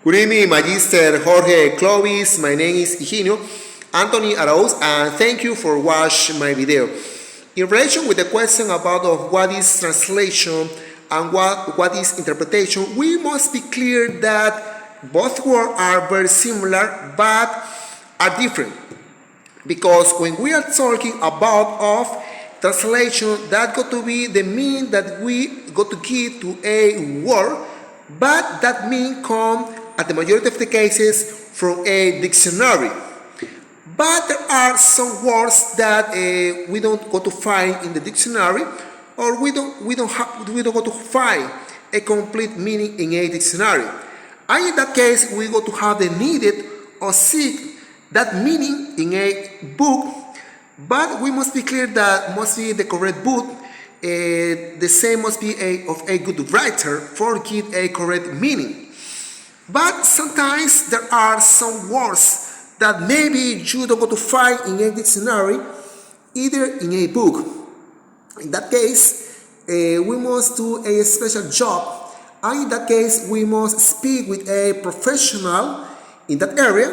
Good evening, Magister Jorge Clovis. My name is Higinio Anthony Arauz, and thank you for watching my video. In relation with the question about what is translation and what is interpretation, we must be clear that both words are very similar but are different. Because when we are talking about translation, that got to be the meaning that we got to give to a word, but that meaning comes at the majority of the cases from a dictionary. But there are some words that we don't go to find in the dictionary, or we don't go to find a complete meaning in a dictionary. And in that case, we go to have the needed or seek that meaning in a book. But we must be clear that must be the correct book. The same must be of a good writer for give a correct meaning. But sometimes there are some words that maybe you don't go to find in a dictionary, either in a book. In that case, we must do a special job, and in that case, we must speak with a professional in that area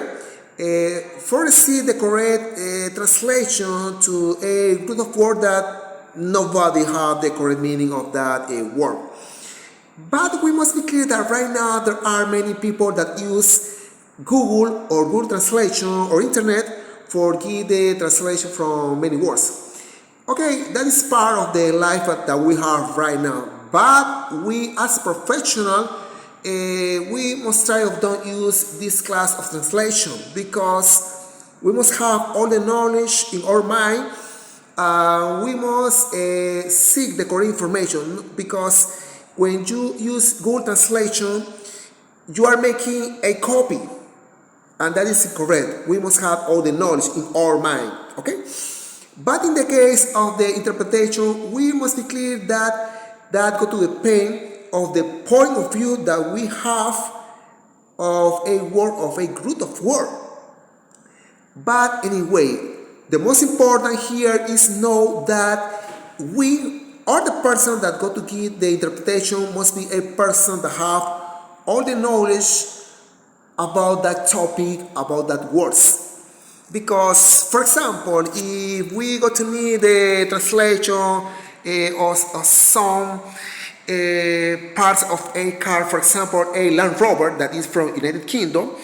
for receive the correct translation to a group of words that nobody have the correct meaning of that word. But we must be clear that right now there are many people that use Google or Google Translation or Internet for give the translation from many words. Okay, that is part of the life that we have right now. But we as professionals, we must try to don't use this class of translation because we must have all the knowledge in our mind. We must seek the correct information, because when you use Google Translation, you are making a copy, and that is incorrect. We must have all the knowledge in our mind, okay? But in the case of the interpretation, we must be clear that go to the pain of the point of view that we have of a word, of a group of words. But anyway, the most important here is know that we or the person that got to give the interpretation must be a person that have all the knowledge about that topic, about that words. Because, for example, if we got to need the translation of some parts of a car, for example, a Land Rover that is from United Kingdom,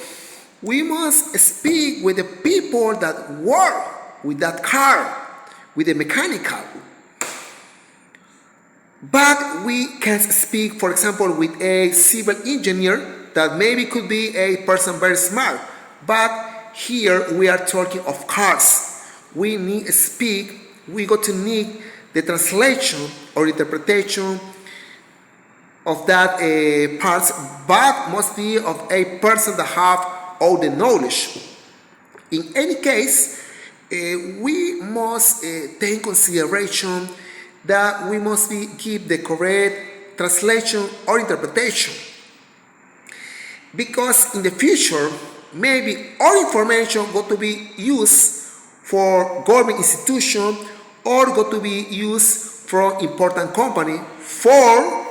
we must speak with the people that work with that car, with the mechanical. But we can speak, for example, with a civil engineer that maybe could be a person very smart. But here we are talking of cars. We need to speak, we got to need the translation or interpretation of that parts, but must be of a person that have all the knowledge. In any case, we must take consideration that we must give the correct translation or interpretation, because in the future maybe all information got to be used for government institution or got to be used for important company for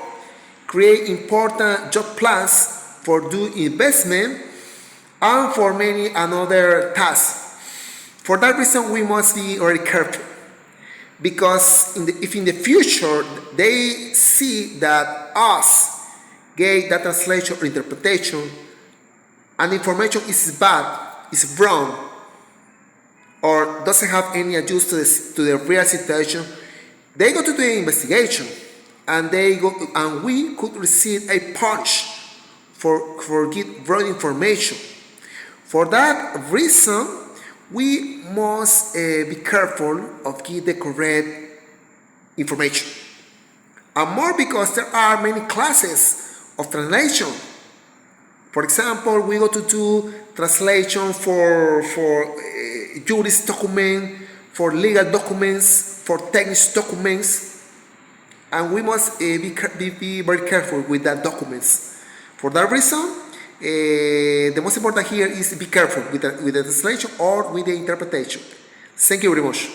create important job plans, for do investment, and for many another tasks. For that reason, we must be very careful. Because if in the future they see that us gave that translation or interpretation and information is bad, is wrong, or doesn't have any adjustment to the real situation, they go to do the investigation, and we could receive a punch for give wrong information. For that reason, we must be careful of give the correct information. And more because there are many classes of translation. For example, we go to do translation for juris document, for legal documents, for technical documents, and we must be very careful with that documents. For that reason, the most important here is to be careful with the translation or with the interpretation. Thank you very much.